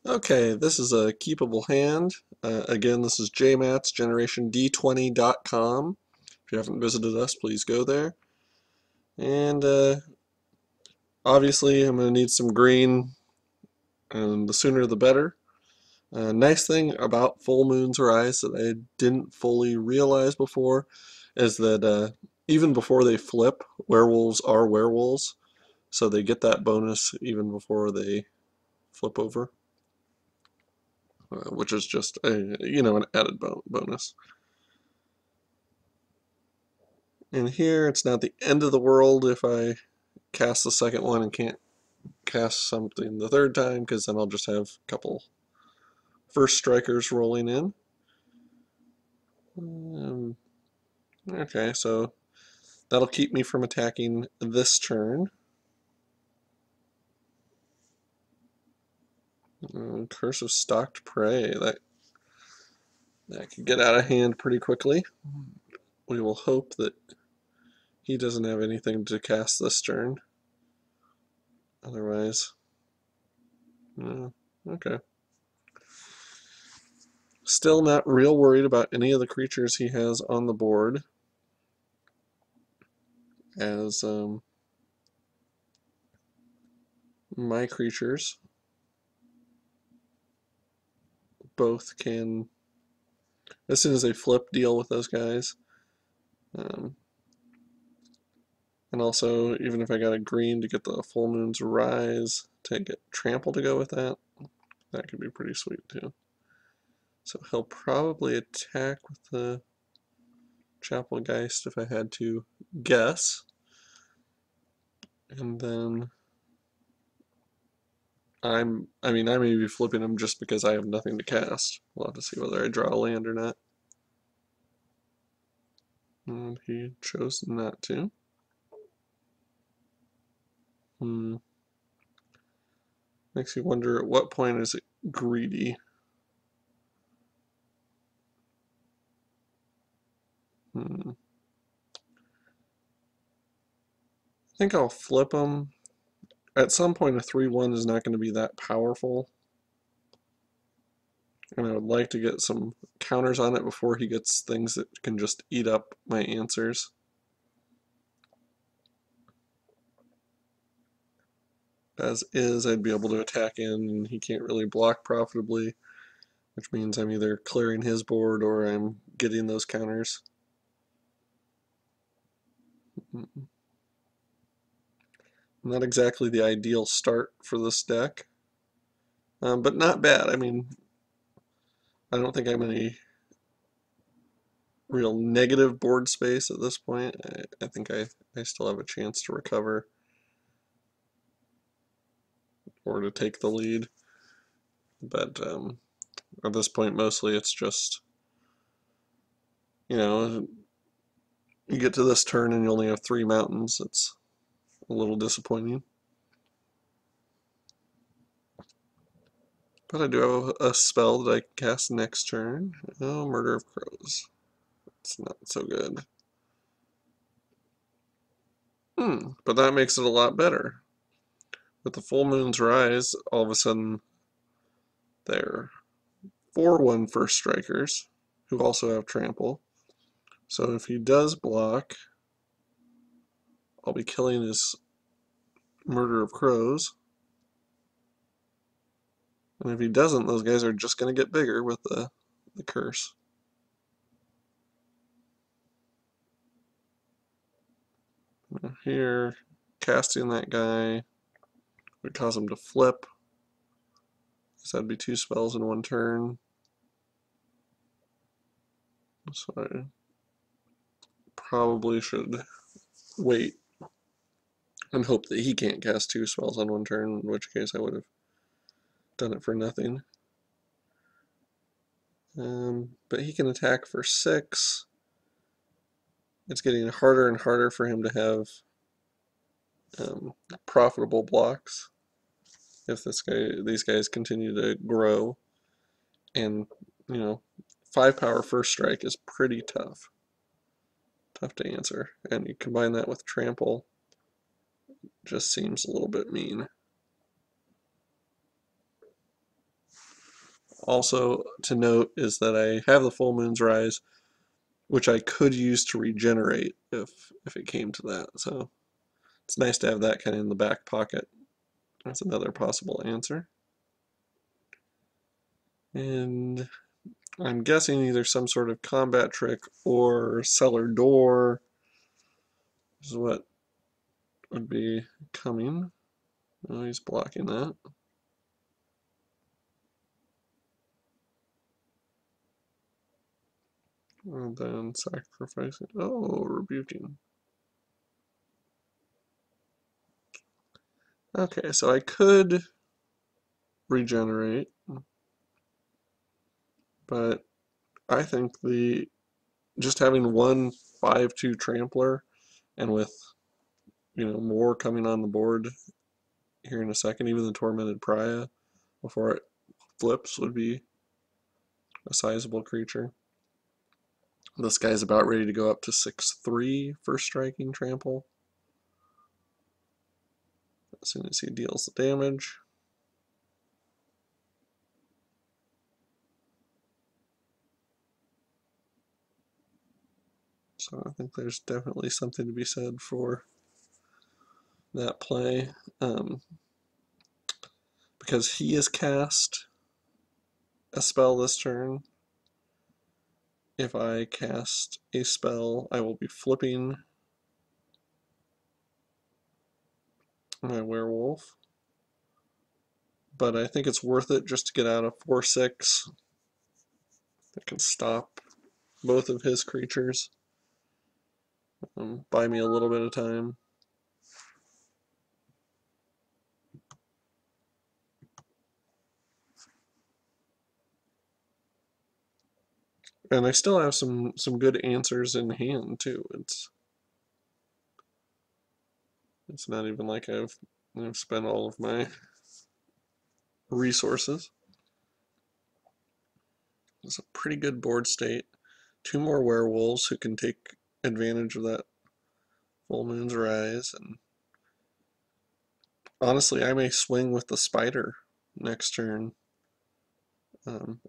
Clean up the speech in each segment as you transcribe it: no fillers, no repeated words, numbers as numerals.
Okay, this is a keepable hand. Again, this is jmatsgenerationd20.com. If you haven't visited us, please go there. And obviously, I'm going to need some green, and the sooner the better. Nice thing about full moon's rise that I didn't fully realize before is that even before they flip, werewolves are werewolves, so they get that bonus even before they flip over, which is just an added bonus. And here, it's not the end of the world if I cast the second one and can't cast something the third time, because then I'll just have a couple first strikers rolling in. Okay, so that'll keep me from attacking this turn. Curse of Stalked Prey. That could get out of hand pretty quickly. We will hope that he doesn't have anything to cast this turn. Otherwise, okay. Still not real worried about any of the creatures he has on the board, as my creatures both can, as soon as they flip, deal with those guys. Um, and also, even if I got a green to get the full moon's rise to get trample to go with that, that could be pretty sweet too. So he'll probably attack with the Chapelgeist if I had to guess. And then I may be flipping him just because I have nothing to cast. We'll have to see whether I draw a land or not. And he chose not to. Makes you wonder at what point is it greedy? I think I'll flip him. At some point, a 3/1 is not going to be that powerful. And I would like to get some counters on it before he gets things that can just eat up my answers. As is, I'd be able to attack in, and he can't really block profitably, which means I'm either clearing his board or I'm getting those counters. Not exactly the ideal start for this deck, but not bad. I mean, I don't think I'm any real negative board space at this point. I think I still have a chance to recover or to take the lead. But at this point, mostly it's just, you get to this turn and you only have 3 mountains. It's a little disappointing. But I do have a spell that I can cast next turn. Oh, Murder of Crows. It's not so good. But that makes it a lot better. With the full moon's rise, all of a sudden they're 4/1 first strikers who also have trample. So if he does block, I'll be killing his Murder of Crows. And if he doesn't, those guys are just going to get bigger with the curse. Here, casting that guy would cause him to flip. So that'd be 2 spells in 1 turn. So I probably should wait and hope that he can't cast 2 spells on 1 turn, in which case I would have done it for nothing. But he can attack for 6. It's getting harder and harder for him to have profitable blocks if these guys continue to grow. And 5 power first strike is pretty tough to answer, and you combine that with trample, just seems a little bit mean. Also to note is that I have the Full Moon's Rise, which I could use to regenerate if it came to that. So it's nice to have that kind of in the back pocket. That's another possible answer. And I'm guessing either some sort of combat trick or cellar door is what would be coming. Oh, he's blocking that. And then sacrificing. Oh, rebuking. Okay, so I could regenerate, but I think the just having one 5/2 trampler and with more coming on the board here in a second, even the Tormented Pariah before it flips would be a sizable creature. This guy's about ready to go up to 6/3 for striking trample as soon as he deals the damage. So I think there's definitely something to be said for that play. Because he has cast a spell this turn, if I cast a spell, I will be flipping my werewolf. But I think it's worth it just to get out a 4/6 that can stop both of his creatures. Buy me a little bit of time. And I still have some good answers in hand too. It's not even like I've spent all of my resources. It's a pretty good board state. 2 more werewolves who can take advantage of that Full Moon's Rise, and honestly, I may swing with the spider next turn,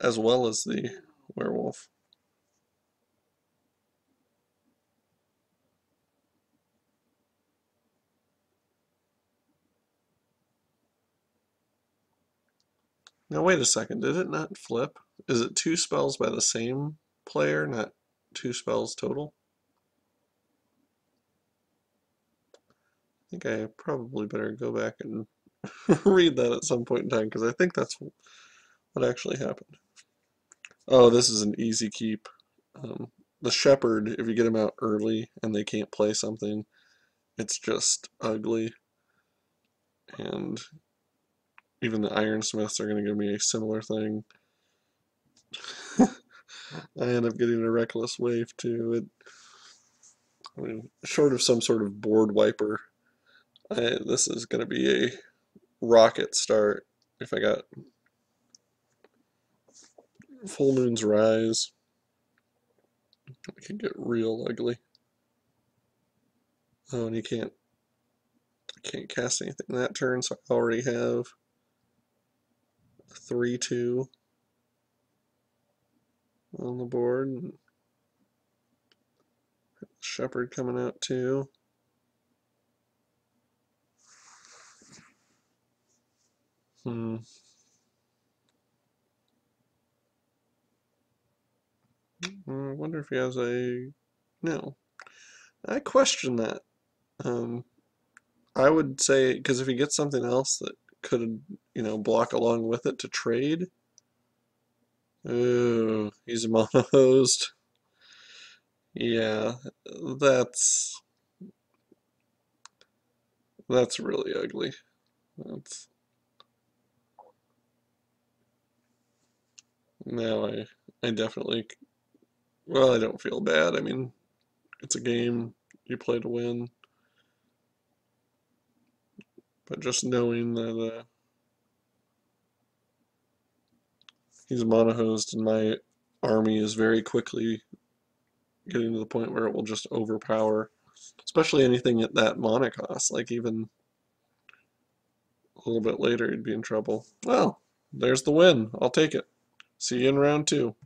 as well as the werewolf. Now wait a second, did it not flip? Is it 2 spells by the same player, not 2 spells total? I think I probably better go back and read that at some point in time, because I think that's what actually happened. Oh, this is an easy keep. The shepherd, if you get him out early and they can't play something, it's just ugly. And even the ironsmiths are going to give me a similar thing. I end up getting a reckless wave too. I mean, short of some sort of board wiper, this is going to be a rocket start. If I got Full Moon's Rise, it can get real ugly. Oh, and I can't cast anything that turn, so I already have 3/2 on the board. Shepherd coming out too. I wonder if he has a... No. I question that. I would say, because if he gets something else that could, block along with it to trade. Ooh, he's mono-hosed. Yeah, that's really ugly. That's now I definitely, well, I don't feel bad. I mean, it's a game you play to win, but just knowing that he's mono-hosed and my army is very quickly getting to the point where it will just overpower, especially anything at that mana cost. Like even a little bit later, you'd be in trouble. Well, there's the win. I'll take it. See you in round two.